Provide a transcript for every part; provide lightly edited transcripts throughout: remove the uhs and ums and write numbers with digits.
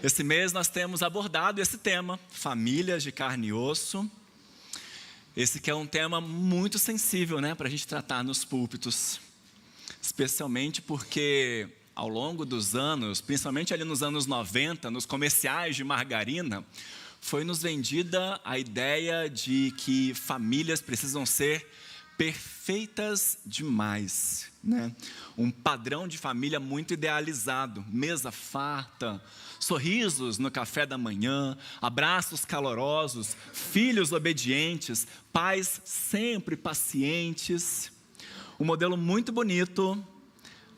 Esse mês nós temos abordado esse tema, famílias de carne e osso. Esse que é um tema muito sensível, para a gente tratar nos púlpitos. Especialmente porque ao longo dos anos, principalmente ali nos anos 90, nos comerciais de margarina, foi nos vendida a ideia de que famílias precisam ser perfeitas demais, Um padrão de família muito idealizado, mesa farta, sorrisos no café da manhã, abraços calorosos, filhos obedientes, pais sempre pacientes. Um modelo muito bonito,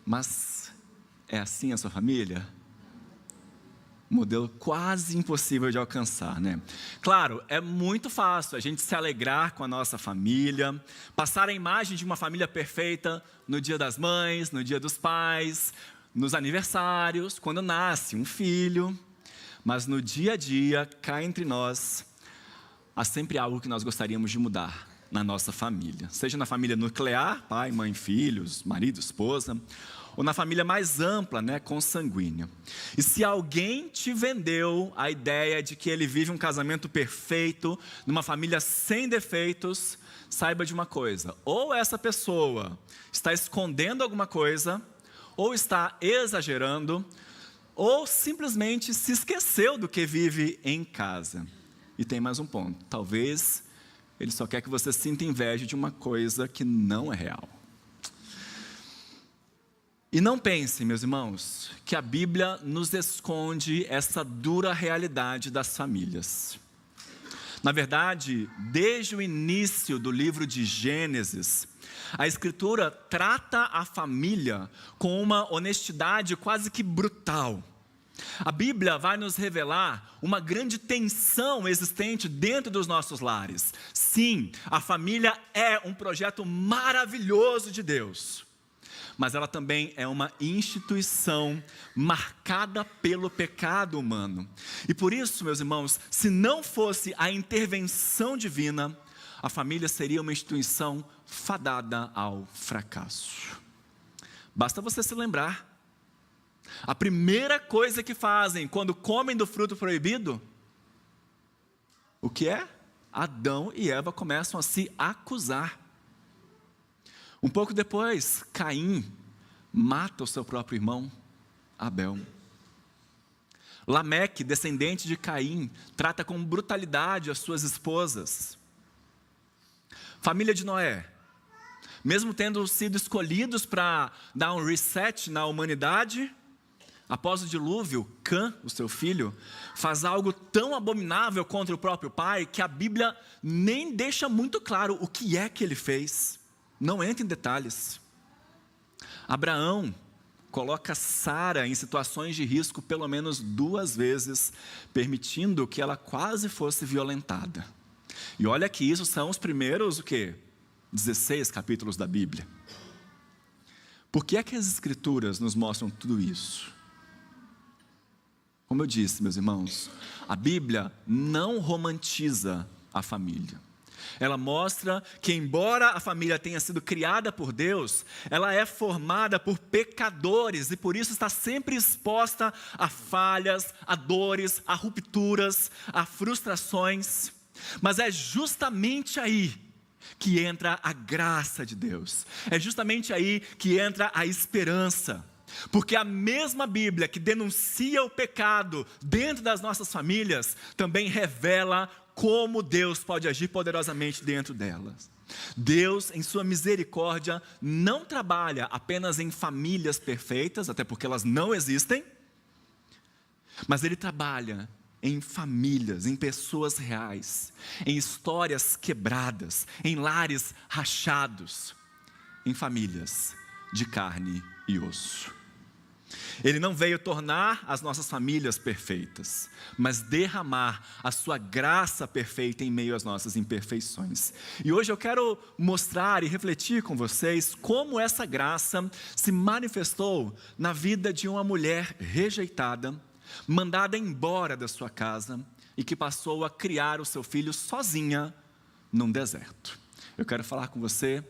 mas é assim a sua família? Um modelo quase impossível de alcançar, Claro, é muito fácil a gente se alegrar com a nossa família, passar a imagem de uma família perfeita no dia das mães, no dia dos pais, nos aniversários, quando nasce um filho. Mas no dia a dia, cá entre nós, há sempre algo que nós gostaríamos de mudar na nossa família. Seja na família nuclear, pai, mãe, filhos, marido, esposa, ou na família mais ampla, consanguínea. E se alguém te vendeu a ideia de que ele vive um casamento perfeito, numa família sem defeitos, saiba de uma coisa: ou essa pessoa está escondendo alguma coisa, ou está exagerando, ou simplesmente se esqueceu do que vive em casa. E tem mais um ponto: talvez ele só quer que você sinta inveja de uma coisa que não é real. E não pensem, meus irmãos, que a Bíblia nos esconde essa dura realidade das famílias. Na verdade, desde o início do livro de Gênesis, a Escritura trata a família com uma honestidade quase que brutal. A Bíblia vai nos revelar uma grande tensão existente dentro dos nossos lares. Sim, a família é um projeto maravilhoso de Deus. Mas ela também é uma instituição marcada pelo pecado humano. E por isso, meus irmãos, se não fosse a intervenção divina, a família seria uma instituição fadada ao fracasso. Basta você se lembrar. A primeira coisa que fazem quando comem do fruto proibido, o que é? Adão e Eva começam a se acusar. Um pouco depois, Caim mata o seu próprio irmão, Abel. Lameque, descendente de Caim, trata com brutalidade as suas esposas. Família de Noé, mesmo tendo sido escolhidos para dar um reset na humanidade, após o dilúvio, Cã, o seu filho, faz algo tão abominável contra o próprio pai, que a Bíblia nem deixa muito claro o que é que ele fez. Não entra em detalhes. Abraão coloca Sara em situações de risco pelo menos 2 vezes, permitindo que ela quase fosse violentada. E olha que isso são os primeiros, 16 capítulos da Bíblia. Por que é que as Escrituras nos mostram tudo isso? Como eu disse, meus irmãos, a Bíblia não romantiza a família. Ela mostra que, embora a família tenha sido criada por Deus, ela é formada por pecadores e por isso está sempre exposta a falhas, a dores, a rupturas, a frustrações. Mas é justamente aí que entra a graça de Deus. É justamente aí que entra a esperança. Porque a mesma Bíblia que denuncia o pecado dentro das nossas famílias, também revela como Deus pode agir poderosamente dentro delas. Deus, em sua misericórdia, não trabalha apenas em famílias perfeitas, até porque elas não existem, mas Ele trabalha em famílias, em pessoas reais, em histórias quebradas, em lares rachados, em famílias de carne e osso. Ele não veio tornar as nossas famílias perfeitas, mas derramar a sua graça perfeita em meio às nossas imperfeições. E hoje eu quero mostrar e refletir com vocês como essa graça se manifestou na vida de uma mulher rejeitada, mandada embora da sua casa e que passou a criar o seu filho sozinha num deserto. Eu quero falar com você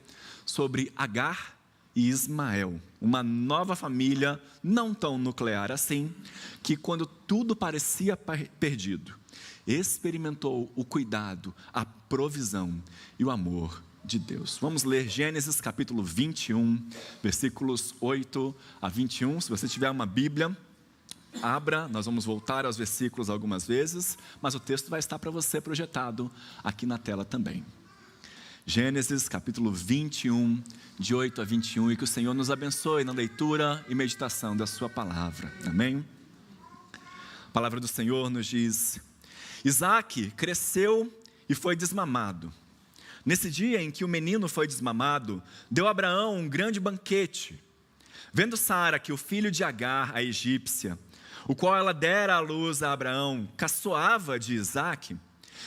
sobre Agar e Ismael, uma nova família não tão nuclear assim, que quando tudo parecia perdido, experimentou o cuidado, a provisão e o amor de Deus. Vamos ler Gênesis capítulo 21, versículos 8 a 21. Se você tiver uma Bíblia, abra, nós vamos voltar aos versículos algumas vezes, mas o texto vai estar para você projetado aqui na tela também. Gênesis capítulo 21, de 8 a 21, e que o Senhor nos abençoe na leitura e meditação da sua palavra. Amém? A palavra do Senhor nos diz: Isaque cresceu e foi desmamado. Nesse dia em que o menino foi desmamado, deu a Abraão um grande banquete. Vendo Sara que o filho de Agar, a egípcia, o qual ela dera à luz a Abraão, caçoava de Isaque,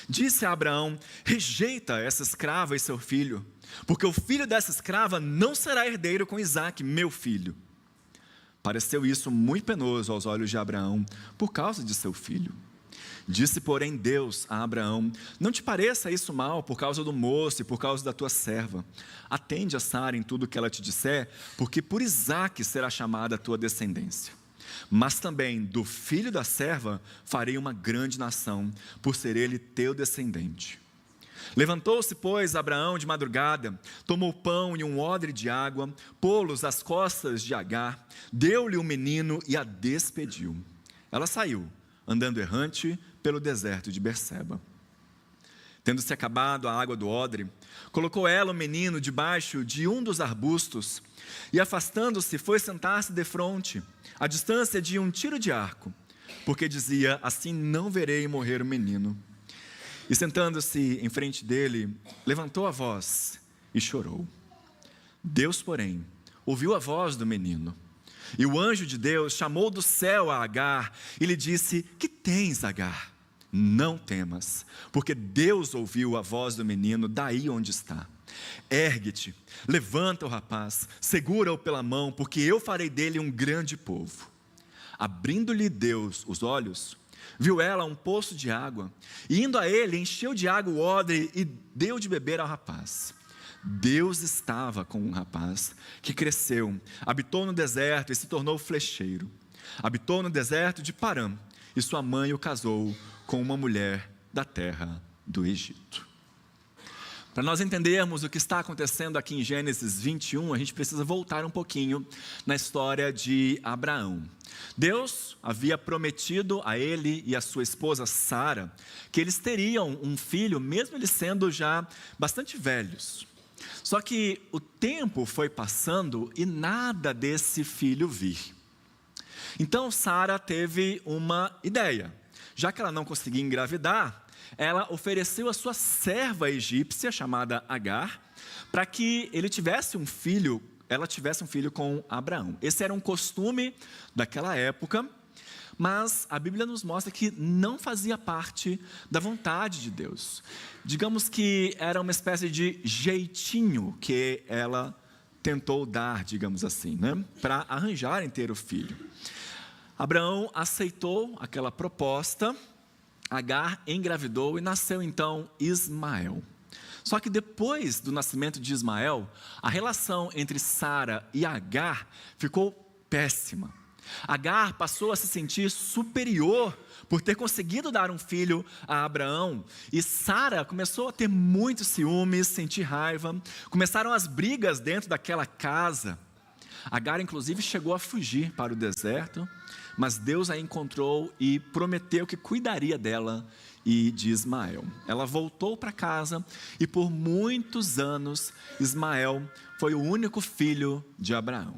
disse a Abraão: rejeita essa escrava e seu filho, porque o filho dessa escrava não será herdeiro com Isaque, meu filho. Pareceu isso muito penoso aos olhos de Abraão, por causa de seu filho. Disse, porém, Deus a Abraão: não te pareça isso mal por causa do moço e por causa da tua serva. Atende a Sara em tudo que ela te disser, porque por Isaque será chamada a tua descendência. Mas também do filho da serva farei uma grande nação, por ser ele teu descendente. Levantou-se, pois, Abraão de madrugada, tomou pão e um odre de água, pô-los às costas de Agar, deu-lhe o menino e a despediu. Ela saiu, andando errante pelo deserto de Berseba. Tendo-se acabado a água do odre, colocou ela o menino debaixo de um dos arbustos e, afastando-se, foi sentar-se defronte, à distância de um tiro de arco, porque dizia: assim não verei morrer o menino. E sentando-se em frente dele, levantou a voz e chorou. Deus, porém, ouviu a voz do menino. E o anjo de Deus chamou do céu a Agar e lhe disse: que tens, Agar? Não temas, porque Deus ouviu a voz do menino daí onde está. Ergue-te, levanta o rapaz, segura-o pela mão, porque eu farei dele um grande povo. Abrindo-lhe Deus os olhos, viu ela um poço de água, e indo a ele, encheu de água o odre e deu de beber ao rapaz. Deus estava com um rapaz que cresceu, habitou no deserto e se tornou flecheiro. Habitou no deserto de Parã, e sua mãe o casou com uma mulher da terra do Egito. Para nós entendermos o que está acontecendo aqui em Gênesis 21, a gente precisa voltar um pouquinho na história de Abraão. Deus havia prometido a ele e a sua esposa Sara que eles teriam um filho, mesmo eles sendo já bastante velhos. Só que o tempo foi passando e nada desse filho vir. Então Sara teve uma ideia. Já que ela não conseguia engravidar, ela ofereceu a sua serva egípcia, chamada Agar, para que ela tivesse um filho com Abraão. Esse era um costume daquela época, mas a Bíblia nos mostra que não fazia parte da vontade de Deus. Digamos que era uma espécie de jeitinho que ela tentou dar, digamos assim, para arranjar em ter o filho. Abraão aceitou aquela proposta, Agar engravidou e nasceu então Ismael. Só que depois do nascimento de Ismael, a relação entre Sara e Agar ficou péssima. Agar passou a se sentir superior por ter conseguido dar um filho a Abraão, e Sara começou a ter muitos ciúmes, sentir raiva, começaram as brigas dentro daquela casa. Agar inclusive chegou a fugir para o deserto, mas Deus a encontrou e prometeu que cuidaria dela e de Ismael. Ela voltou para casa e por muitos anos Ismael foi o único filho de Abraão.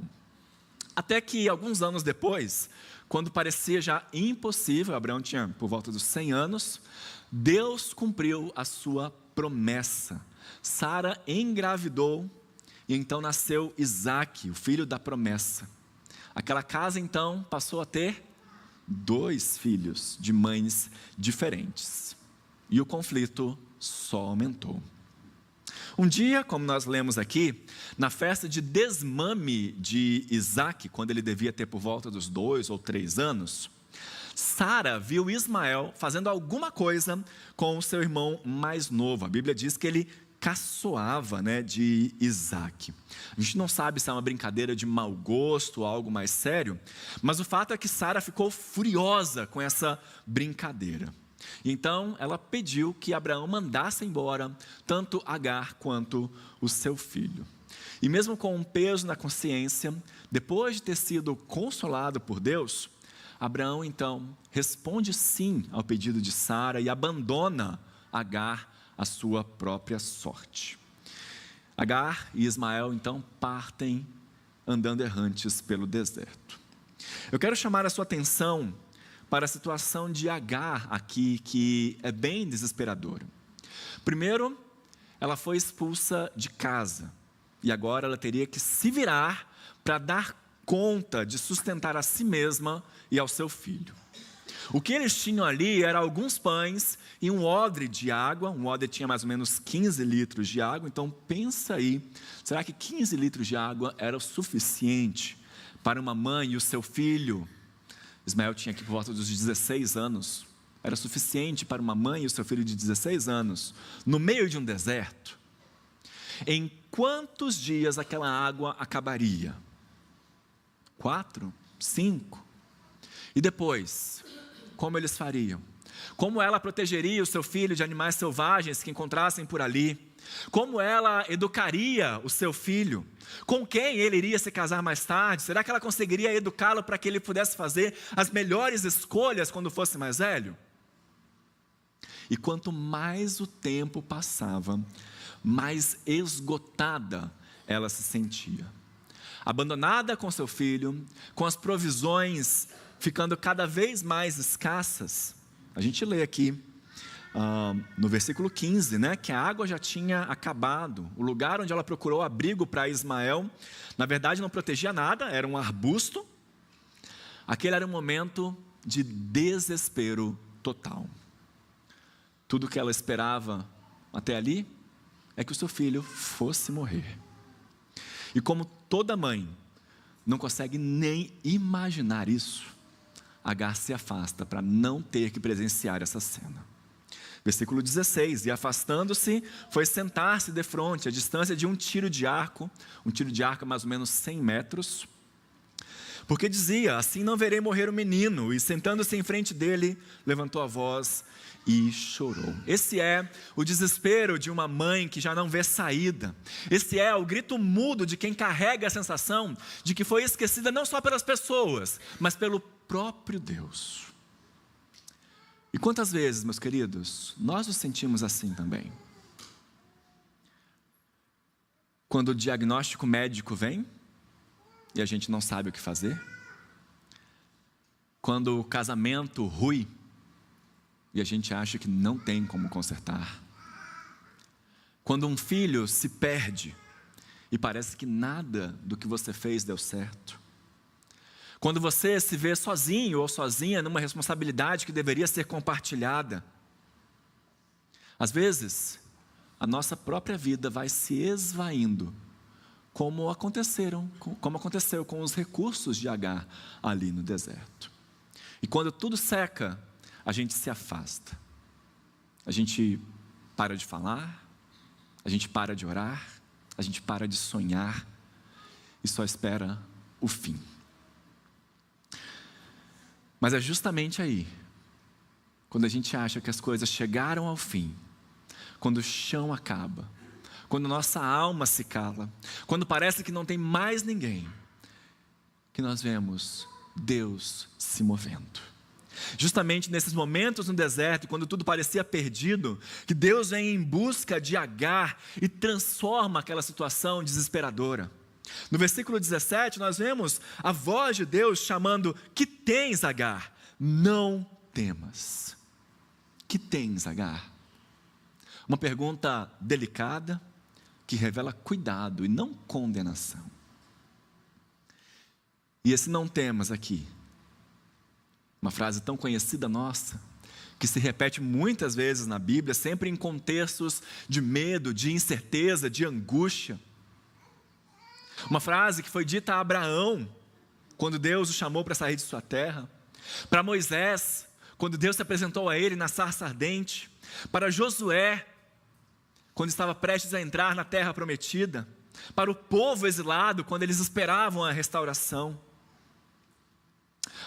Até que alguns anos depois, quando parecia já impossível, Abraão tinha por volta dos 100 anos, Deus cumpriu a sua promessa. Sara engravidou e então nasceu Isaque, o filho da promessa. Aquela casa então passou a ter 2 filhos de mães diferentes. E o conflito só aumentou. Um dia, como nós lemos aqui, na festa de desmame de Isaque, quando ele devia ter por volta dos 2 ou 3 anos, Sara viu Ismael fazendo alguma coisa com o seu irmão mais novo. A Bíblia diz que ele caçoava, de Isaac. A gente não sabe se é uma brincadeira de mau gosto ou algo mais sério, mas o fato é que Sara ficou furiosa com essa brincadeira. Então ela pediu que Abraão mandasse embora tanto Agar quanto o seu filho. E mesmo com um peso na consciência, depois de ter sido consolado por Deus, Abraão então responde sim ao pedido de Sara e abandona Agar à sua própria sorte. Agar e Ismael então partem andando errantes pelo deserto. Eu quero chamar a sua atenção para a situação de Agar aqui, que é bem desesperadora. Primeiro, ela foi expulsa de casa e agora ela teria que se virar para dar conta de sustentar a si mesma e ao seu filho. O que eles tinham ali era alguns pães e um odre de água. Um odre tinha mais ou menos 15 litros de água. Então pensa aí, será que 15 litros de água era o suficiente para uma mãe e o seu filho? Ismael tinha aqui por volta dos 16 anos. Era suficiente para uma mãe e o seu filho de 16 anos, no meio de um deserto? Em quantos dias aquela água acabaria? 4? 5? E depois, como eles fariam? Como ela protegeria o seu filho de animais selvagens que encontrassem por ali? Como ela educaria o seu filho? Com quem ele iria se casar mais tarde? Será que ela conseguiria educá-lo para que ele pudesse fazer as melhores escolhas quando fosse mais velho? E quanto mais o tempo passava, mais esgotada ela se sentia. Abandonada com seu filho, com as provisões ficando cada vez mais escassas. A gente lê aqui no versículo 15, que a água já tinha acabado. O lugar onde ela procurou abrigo para Ismael, na verdade não protegia nada, era um arbusto. Aquele era um momento de desespero total. Tudo que ela esperava até ali é que o seu filho fosse morrer. E como toda mãe não consegue nem imaginar isso, Agar se afasta para não ter que presenciar essa cena. Versículo 16, e afastando-se, foi sentar-se defronte, a distância de um tiro de arco mais ou menos 100 metros, porque dizia, assim não verei morrer o menino, e sentando-se em frente dele, levantou a voz e chorou. Esse é o desespero de uma mãe que já não vê saída. Esse é o grito mudo de quem carrega a sensação de que foi esquecida não só pelas pessoas, mas pelo próprio Deus. E quantas vezes, meus queridos, nós nos sentimos assim também? Quando o diagnóstico médico vem e a gente não sabe o que fazer. Quando o casamento rui e a gente acha que não tem como consertar. Quando um filho se perde e parece que nada do que você fez deu certo. Quando você se vê sozinho ou sozinha numa responsabilidade que deveria ser compartilhada. Às vezes, a nossa própria vida vai se esvaindo, como aconteceu com os recursos de Agar ali no deserto. E quando tudo seca, a gente se afasta. A gente para de falar, a gente para de orar, a gente para de sonhar e só espera o fim. Mas é justamente aí, quando a gente acha que as coisas chegaram ao fim, quando o chão acaba, quando nossa alma se cala, quando parece que não tem mais ninguém, que nós vemos Deus se movendo. Justamente nesses momentos no deserto, quando tudo parecia perdido, que Deus vem em busca de Agar e transforma aquela situação desesperadora. No versículo 17, nós vemos a voz de Deus chamando: que tens, Agar? Não temas. Que tens, Agar? Uma pergunta delicada, que revela cuidado e não condenação. E esse não temas aqui, uma frase tão conhecida nossa, que se repete muitas vezes na Bíblia, sempre em contextos de medo, de incerteza, de angústia. Uma frase que foi dita a Abraão, quando Deus o chamou para sair de sua terra. Para Moisés, quando Deus se apresentou a ele na sarça ardente. Para Josué, quando estava prestes a entrar na terra prometida, para o povo exilado, quando eles esperavam a restauração.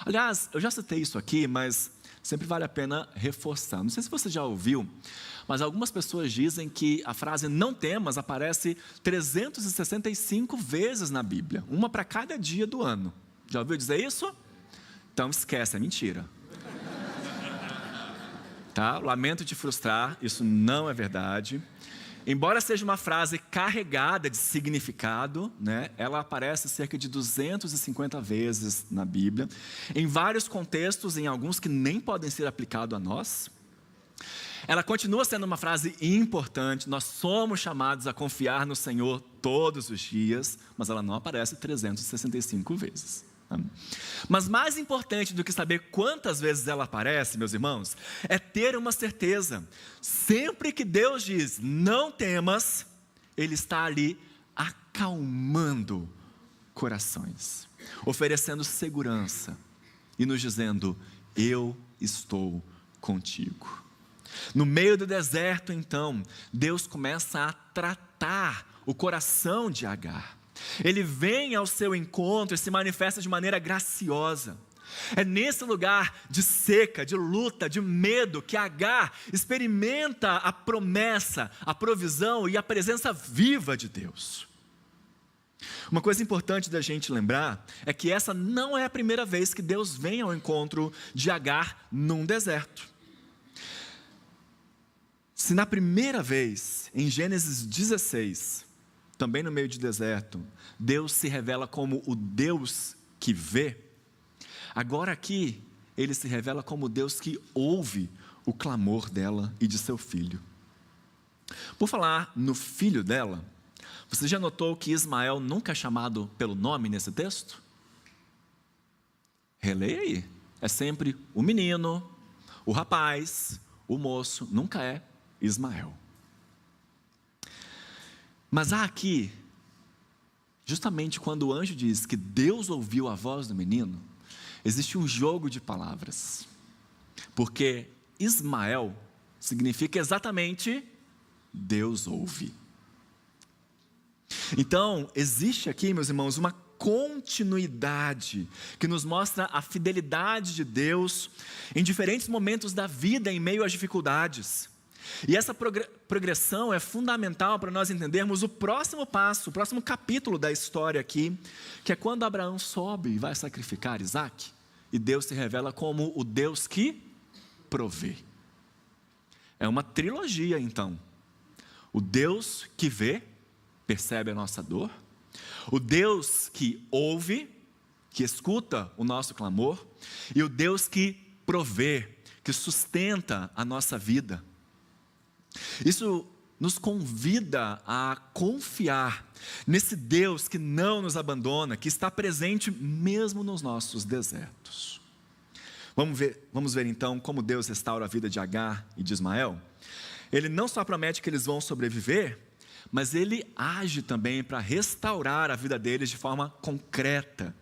Aliás, eu já citei isso aqui, mas sempre vale a pena reforçar. Não sei se você já ouviu, mas algumas pessoas dizem que a frase não temas aparece 365 vezes na Bíblia, uma para cada dia do ano. Já ouviu dizer isso? Então esquece, é mentira. Tá? Lamento te frustrar, isso não é verdade. Embora seja uma frase carregada de significado, né, ela aparece cerca de 250 vezes na Bíblia, em vários contextos, em alguns que nem podem ser aplicados a nós. Ela continua sendo uma frase importante, nós somos chamados a confiar no Senhor todos os dias, mas ela não aparece 365 vezes. Mas mais importante do que saber quantas vezes ela aparece, meus irmãos, é ter uma certeza. Sempre que Deus diz, não temas, Ele está ali acalmando corações, oferecendo segurança e nos dizendo, eu estou contigo. No meio do deserto, então, Deus começa a tratar o coração de Agar. Ele vem ao seu encontro e se manifesta de maneira graciosa. É nesse lugar de seca, de luta, de medo, que Agar experimenta a promessa, a provisão e a presença viva de Deus. Uma coisa importante da gente lembrar é que essa não é a primeira vez que Deus vem ao encontro de Agar num deserto. Se na primeira vez, em Gênesis 16, também no meio de deserto, Deus se revela como o Deus que vê, agora aqui, Ele se revela como o Deus que ouve o clamor dela e de seu filho. Por falar no filho dela, você já notou que Ismael nunca é chamado pelo nome nesse texto? Releia aí, é sempre o menino, o rapaz, o moço, nunca é Ismael. Mas há aqui, justamente quando o anjo diz que Deus ouviu a voz do menino, existe um jogo de palavras, porque Ismael significa exatamente Deus ouve. Então, existe aqui, meus irmãos, uma continuidade que nos mostra a fidelidade de Deus em diferentes momentos da vida, em meio às dificuldades. E essa progressão é fundamental para nós entendermos o próximo passo, o próximo capítulo da história aqui, que é quando Abraão sobe e vai sacrificar Isaac, e Deus se revela como o Deus que provê. É uma trilogia então. O Deus que vê, percebe a nossa dor. O Deus que ouve, que escuta o nosso clamor. E o Deus que provê, que sustenta a nossa vida. Isso nos convida a confiar nesse Deus que não nos abandona, que está presente mesmo nos nossos desertos. Vamos ver então como Deus restaura a vida de Agar e de Ismael. Ele não só promete que eles vão sobreviver, mas Ele age também para restaurar a vida deles de forma concreta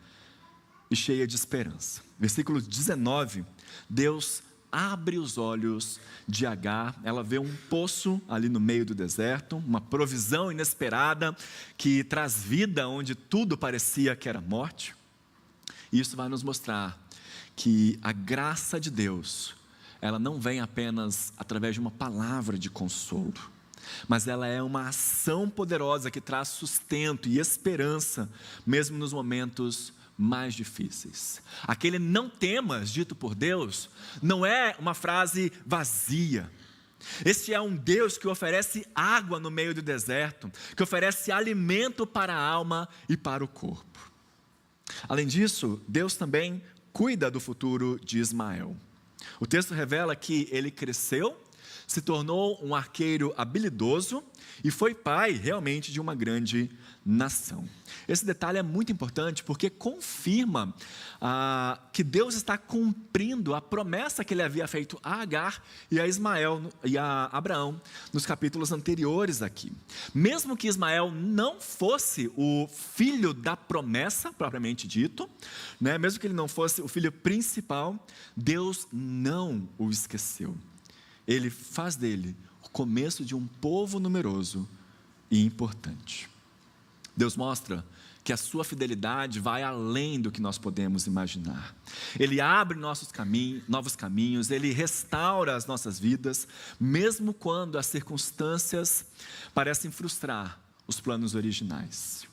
e cheia de esperança. Versículo 19, Deus abre os olhos de Agar, ela vê um poço ali no meio do deserto, uma provisão inesperada que traz vida onde tudo parecia que era morte. E isso vai nos mostrar que a graça de Deus, ela não vem apenas através de uma palavra de consolo, mas ela é uma ação poderosa que traz sustento e esperança, mesmo nos momentos mais difíceis. Aquele não temas dito por Deus não é uma frase vazia. Este é um Deus que oferece água no meio do deserto, que oferece alimento para a alma e para o corpo. Além disso, Deus também cuida do futuro de Ismael. O texto revela que ele cresceu, se tornou um arqueiro habilidoso e foi pai realmente de uma grande nação. Esse detalhe é muito importante porque confirma que Deus está cumprindo a promessa que Ele havia feito a Agar e a Ismael e a Abraão nos capítulos anteriores aqui. Mesmo que Ismael não fosse o filho da promessa, propriamente dito, né? Mesmo que ele não fosse o filho principal, Deus não o esqueceu. Ele faz dele o começo de um povo numeroso e importante. Deus mostra que a sua fidelidade vai além do que nós podemos imaginar. Ele abre novos caminhos, Ele restaura as nossas vidas, mesmo quando as circunstâncias parecem frustrar os planos originais.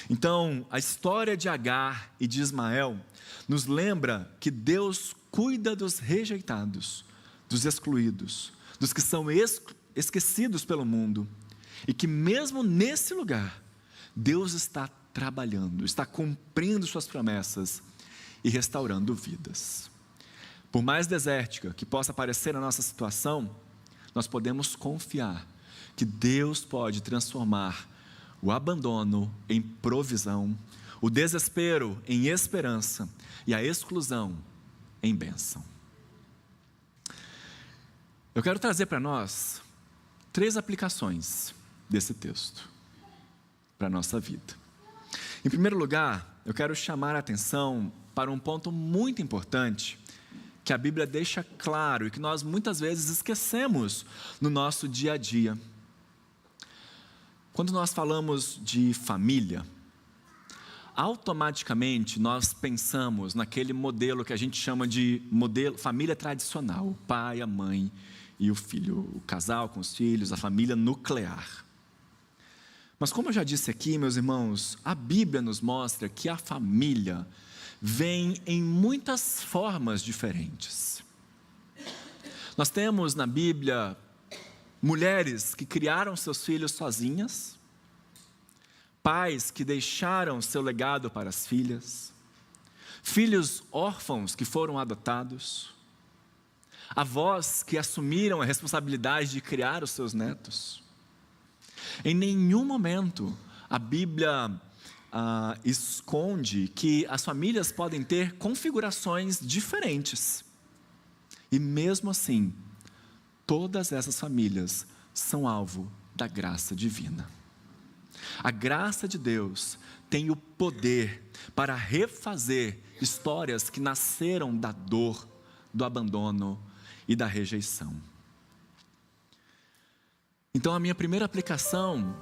Então, a história de Agar e de Ismael nos lembra que Deus cuida dos rejeitados, dos excluídos, dos que são esquecidos pelo mundo, e que mesmo nesse lugar, Deus está trabalhando, está cumprindo suas promessas e restaurando vidas. Por mais desértica que possa parecer a nossa situação, nós podemos confiar que Deus pode transformar o abandono em provisão, o desespero em esperança e a exclusão em bênção. Eu quero trazer para nós 3 aplicações desse texto para a nossa vida. Em primeiro lugar, eu quero chamar a atenção para um ponto muito importante que a Bíblia deixa claro e que nós muitas vezes esquecemos no nosso dia a dia. Quando nós falamos de família, automaticamente nós pensamos naquele modelo que a gente chama de modelo família tradicional, o pai, a mãe e o filho, o casal com os filhos, a família nuclear. Mas como eu já disse aqui, meus irmãos, a Bíblia nos mostra que a família vem em muitas formas diferentes. Nós temos na Bíblia mulheres que criaram seus filhos sozinhas, pais que deixaram seu legado para as filhas, filhos órfãos que foram adotados, avós que assumiram a responsabilidade de criar os seus netos. Em nenhum momento a Bíblia esconde que as famílias podem ter configurações diferentes. E mesmo assim, todas essas famílias são alvo da graça divina. A graça de Deus tem o poder para refazer histórias que nasceram da dor, do abandono e da rejeição. Então a minha primeira aplicação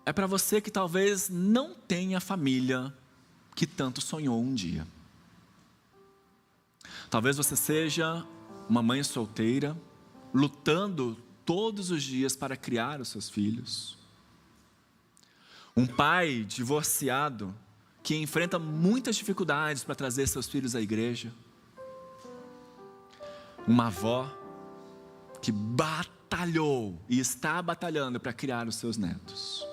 é para você que talvez não tenha a família que tanto sonhou um dia. Talvez você seja uma mãe solteira, lutando todos os dias para criar os seus filhos. Um pai divorciado que enfrenta muitas dificuldades para trazer seus filhos à igreja. Uma avó que batalhou e está batalhando para criar os seus netos.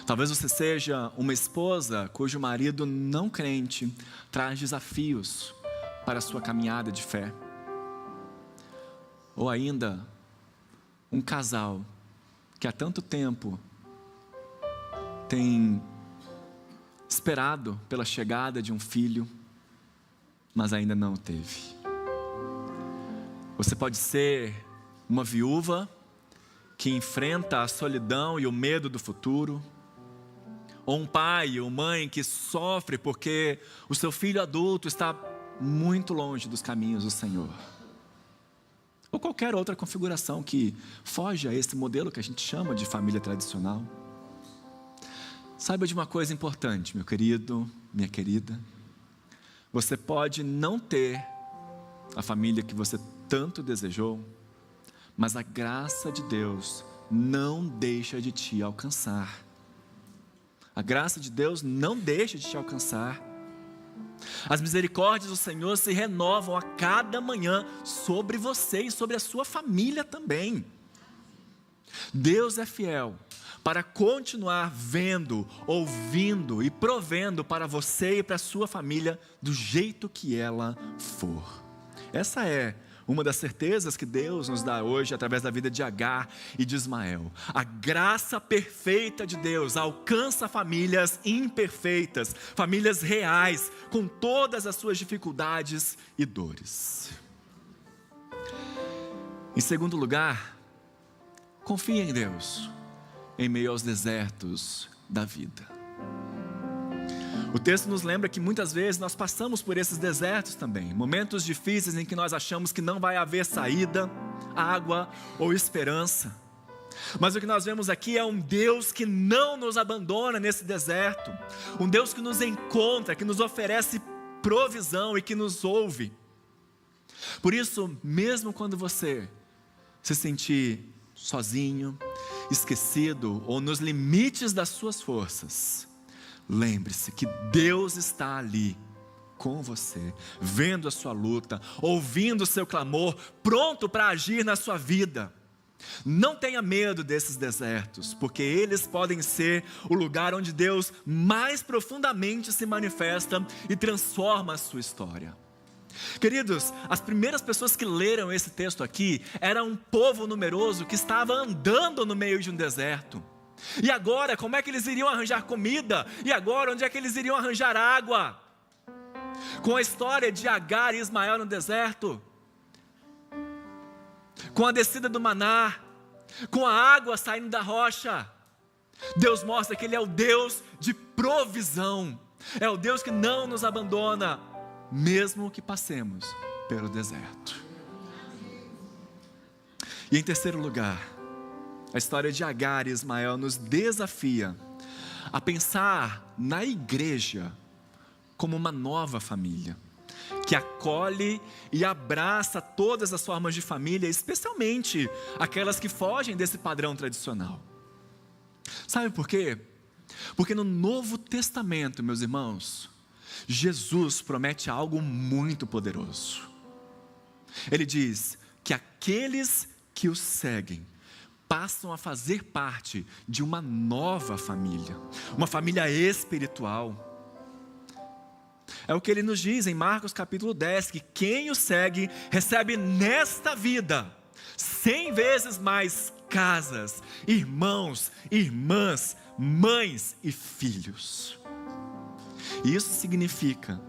Talvez você seja uma esposa cujo marido não crente traz desafios para a sua caminhada de fé. Ou ainda, um casal que há tanto tempo tem esperado pela chegada de um filho, mas ainda não o teve. Você pode ser uma viúva que enfrenta a solidão e o medo do futuro, ou um pai ou mãe que sofre porque o seu filho adulto está muito longe dos caminhos do Senhor. Ou qualquer outra configuração que foge a esse modelo que a gente chama de família tradicional. Saiba de uma coisa importante, meu querido, minha querida. Você pode não ter a família que você tanto desejou, mas a graça de Deus não deixa de te alcançar. A graça de Deus não deixa de te alcançar. As misericórdias do Senhor se renovam a cada manhã sobre você e sobre a sua família também. Deus é fiel para continuar vendo, ouvindo e provendo para você e para a sua família do jeito que ela for. Essa é uma das certezas que Deus nos dá hoje através da vida de Agar e de Ismael. A graça perfeita de Deus alcança famílias imperfeitas, famílias reais, com todas as suas dificuldades e dores. Em segundo lugar, confie em Deus em meio aos desertos da vida. O texto nos lembra que muitas vezes nós passamos por esses desertos também, momentos difíceis em que nós achamos que não vai haver saída, água ou esperança. Mas o que nós vemos aqui é um Deus que não nos abandona nesse deserto, um Deus que nos encontra, que nos oferece provisão e que nos ouve. Por isso, mesmo quando você se sentir sozinho, esquecido ou nos limites das suas forças, lembre-se que Deus está ali com você, vendo a sua luta, ouvindo o seu clamor, pronto para agir na sua vida. Não tenha medo desses desertos, porque eles podem ser o lugar onde Deus mais profundamente se manifesta e transforma a sua história. Queridos, as primeiras pessoas que leram esse texto aqui eram um povo numeroso que estava andando no meio de um deserto. E agora, como é que eles iriam arranjar comida? E agora, onde é que eles iriam arranjar água? Com a história de Agar e Ismael no deserto, com a descida do maná, com a água saindo da rocha, Deus mostra que Ele é o Deus de provisão, é o Deus que não nos abandona, mesmo que passemos pelo deserto. E em terceiro lugar, a história de Agar e Ismael nos desafia a pensar na igreja como uma nova família, que acolhe e abraça todas as formas de família, especialmente aquelas que fogem desse padrão tradicional. Sabe por quê? Porque no Novo Testamento, meus irmãos, Jesus promete algo muito poderoso. Ele diz que aqueles que o seguem passam a fazer parte de uma nova família, uma família espiritual. É o que ele nos diz em Marcos capítulo 10, que quem o segue recebe nesta vida 100 vezes mais casas, irmãos, irmãs, mães e filhos. Isso significa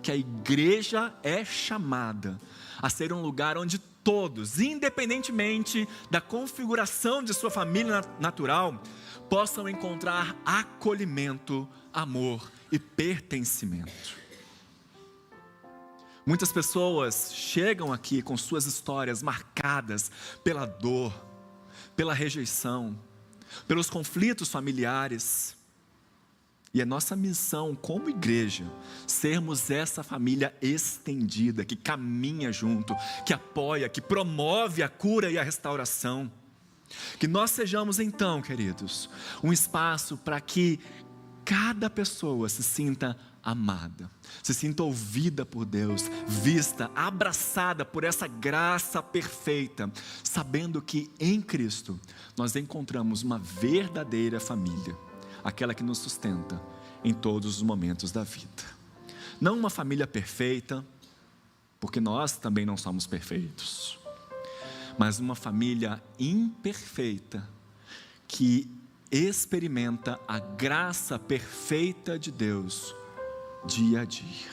que a igreja é chamada a ser um lugar onde todos, independentemente da configuração de sua família natural, possam encontrar acolhimento, amor e pertencimento. Muitas pessoas chegam aqui com suas histórias marcadas pela dor, pela rejeição, pelos conflitos familiares. E é nossa missão como igreja sermos essa família estendida, que caminha junto, que apoia, que promove a cura e a restauração. Que nós sejamos então, queridos, um espaço para que cada pessoa se sinta amada, se sinta ouvida por Deus, vista, abraçada por essa graça perfeita, sabendo que em Cristo nós encontramos uma verdadeira família, aquela que nos sustenta em todos os momentos da vida. Não uma família perfeita, porque nós também não somos perfeitos, mas uma família imperfeita, que experimenta a graça perfeita de Deus dia a dia.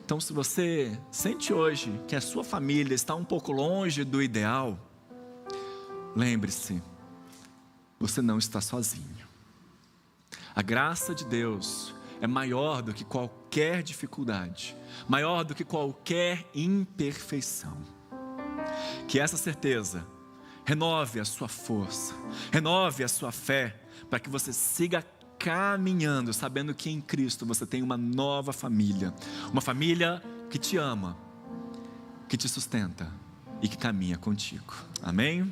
Então, se você sente hoje que a sua família está um pouco longe do ideal, lembre-se, você não está sozinho. A graça de Deus é maior do que qualquer dificuldade, maior do que qualquer imperfeição. Que essa certeza renove a sua força, renove a sua fé, para que você siga caminhando, sabendo que em Cristo você tem uma nova família, uma família que te ama, que te sustenta e que caminha contigo. Amém?